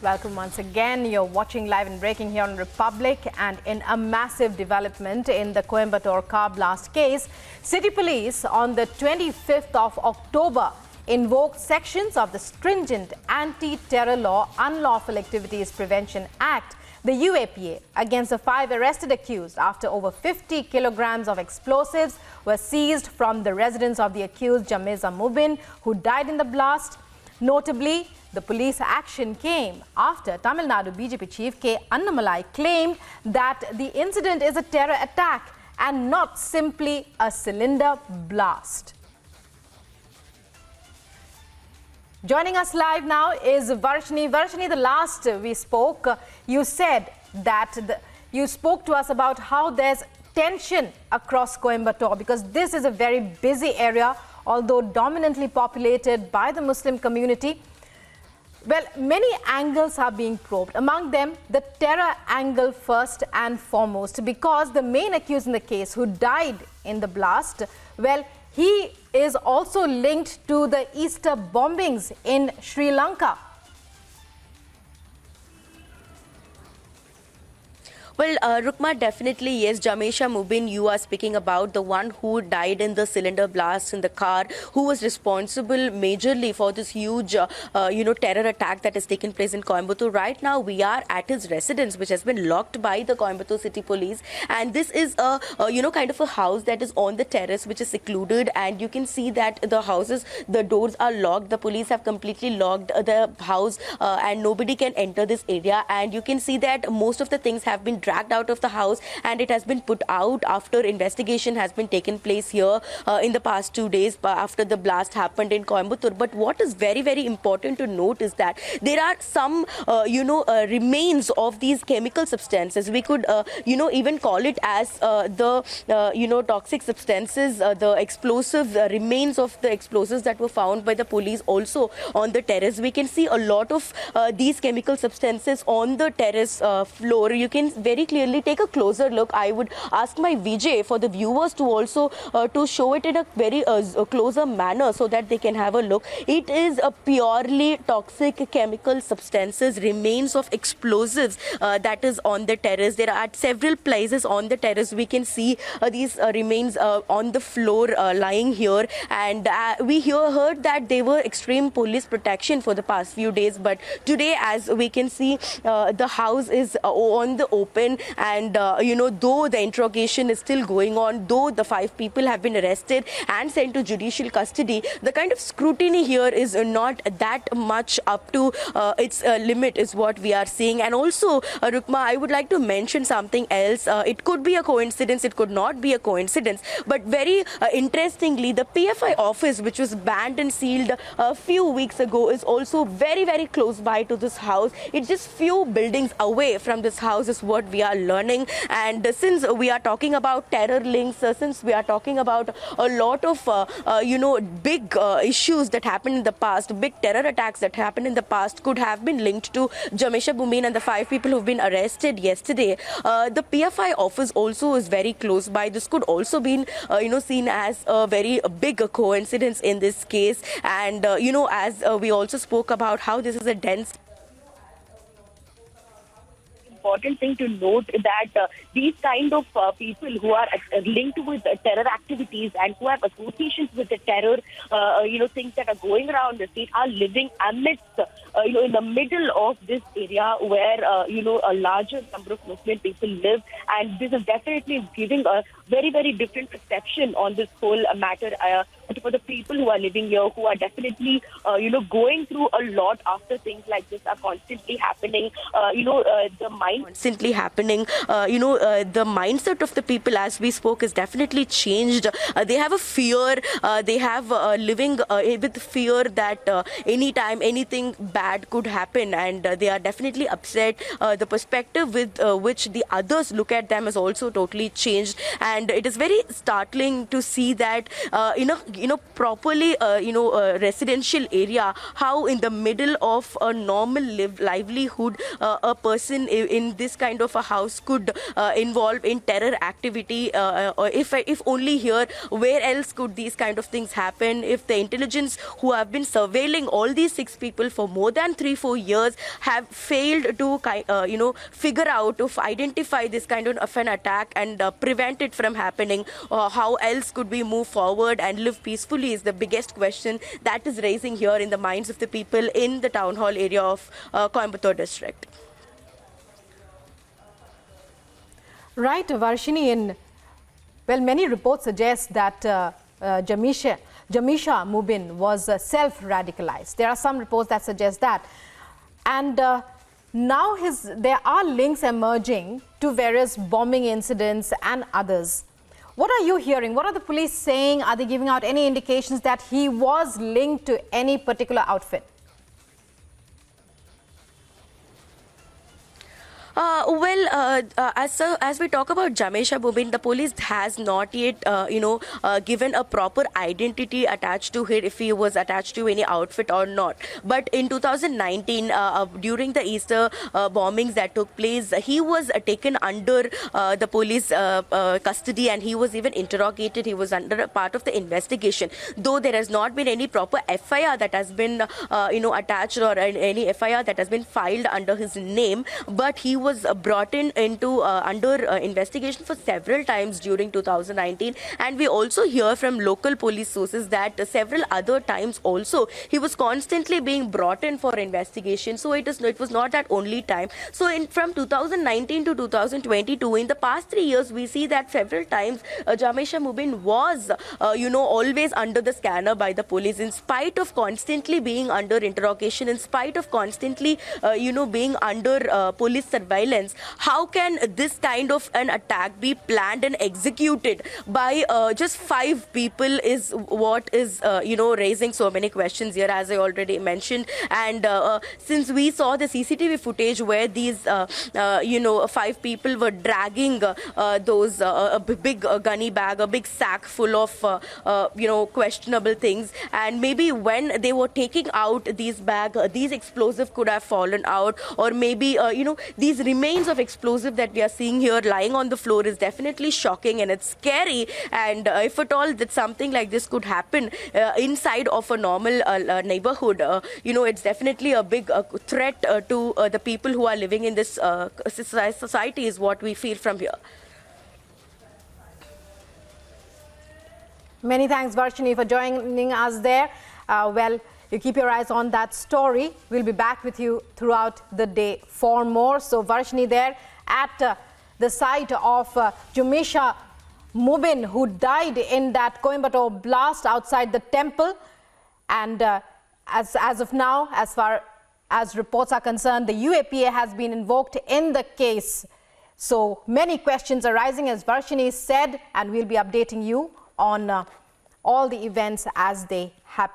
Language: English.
Welcome once again. You're watching Live and Breaking here on Republic, and in a massive development in the Coimbatore car blast case, City Police on the 25th of October invoked sections of the stringent Anti-Terror Law Unlawful Activities Prevention Act, the UAPA, against the 5 arrested accused after over 50 kilograms of explosives were seized from the residence of the accused Jamesha Mubin, who died in the blast. Notably, the police action came after Tamil Nadu BJP chief K. Annamalai claimed that the incident is a terror attack and not simply a cylinder blast. Joining us live now is Varshini. Varshini, the last we spoke, you said that you spoke to us about how there's tension across Coimbatore because this is a very busy area, although dominantly populated by the Muslim community. Well, many angles are being probed. Among them, the terror angle first and foremost, because the main accused in the case who died in the blast, well, he is also linked to the Easter bombings in Sri Lanka. Well, Rukma, definitely, yes. Jamesha Mubin, you are speaking about the one who died in the cylinder blast in the car, who was responsible majorly for this huge, terror attack that has taken place in Coimbatore. Right now, we are at his residence, which has been locked by the Coimbatore City Police. And this is a, kind of a house that is on the terrace, which is secluded. And you can see that the doors are locked. The police have completely locked the house and nobody can enter this area. And you can see that most of the things have been dragged out of the house and it has been put out after investigation has been taken place here in the past 2 days after the blast happened in Coimbatore. But what is very, very important to note is that there are some, remains of these chemical substances. We could, even call it as toxic substances, the explosive remains of the explosives that were found by the police also on the terrace. We can see a lot of these chemical substances on the terrace floor. You can very clearly take a closer look. I would ask my VJ for the viewers to also to show it in a very closer manner so that they can have a look. It is a purely toxic chemical substances, remains of explosives that is on the terrace. There are at several places on the terrace we can see these remains on the floor lying here, and we heard that they were extreme police protection for the past few days, but today, as we can see, the house is on the open, and though the interrogation is still going on, though the 5 people have been arrested and sent to judicial custody, the kind of scrutiny here is not that much up to its limit is what we are seeing. And also, Rukma, I would like to mention something else. It could be a coincidence, it could not be a coincidence, but very interestingly, the PFI office, which was banned and sealed a few weeks ago, is also very, very close by to this house. It's just few buildings away from this house is what we are learning. And since we are talking about terror links, since we are talking about a lot of big issues that happened in the past, big terror attacks that happened in the past could have been linked to Jamesha Mubin and the 5 people who've been arrested yesterday. The PFI office also is very close by. This could also be seen as a very big coincidence in this case. And as we also spoke about how this is a dense important thing to note that these kind of people who are linked with terror activities and who have associations with the terror, things that are going around the state are living amidst, in the middle of this area where, a larger number of Muslim people live. And this is definitely giving a very, very different perception on this whole matter for the people who are living here, who are definitely, going through a lot after things like this are constantly happening. Constantly happening. The mindset of the people, as we spoke, is definitely changed. They have a fear. They have living with fear that anytime anything bad could happen, and they are definitely upset. The perspective with which the others look at them has also totally changed, and it is very startling to see that in a properly, residential area, how in the middle of a normal livelihood, a person in this kind of a house could involve in terror activity. Or if only here, where else could these kind of things happen? If the intelligence who have been surveilling all these 6 people for more than 3-4 years have failed to figure out, to identify this kind of an attack and prevent it from happening, how else could we move forward and live peacefully is the biggest question that is raising here in the minds of the people in the town hall area of Coimbatore district. Right, Varshini, many reports suggest that Jamesha Mubin was self-radicalized. There are some reports that suggest that. And now there are links emerging to various bombing incidents and others. What are you hearing? What are the police saying? Are they giving out any indications that he was linked to any particular outfit? As we talk about Jamesha Mubin, the police has not yet, given a proper identity attached to it, if he was attached to any outfit or not. But in 2019, during the Easter bombings that took place, he was taken under the police custody, and he was even interrogated. He was under a part of the investigation. Though there has not been any proper FIR that has been, attached, or any FIR that has been filed under his name, but he was brought into under investigation for several times during 2019, and we also hear from local police sources that several other times also he was constantly being brought in for investigation. So it was not that only time. So from 2019 to 2022, in the past 3 years, we see that several times Jamesha Mubin was always under the scanner by the police, in spite of constantly being under interrogation, in spite of constantly being under police surveillance. How can this kind of an attack be planned and executed by just 5 people is what is raising so many questions here, as I already mentioned. And since we saw the CCTV footage where these 5 people were dragging those a big gunny bag, a big sack full of questionable things, and maybe when they were taking out these bag, these explosives could have fallen out, or maybe these remains of explosive that we are seeing here lying on the floor is definitely shocking, and it's scary. And if at all that something like this could happen inside of a normal neighborhood, it's definitely a big threat to the people who are living in this society, is what we feel from here. Many thanks, Varshini, for joining us there. You keep your eyes on that story. We'll be back with you throughout the day for more. So Varshini there at the site of Jamesha Mubin, who died in that Coimbatore blast outside the temple. And as of now, as far as reports are concerned, the UAPA has been invoked in the case. So many questions are rising, as Varshini said, and we'll be updating you on all the events as they happen.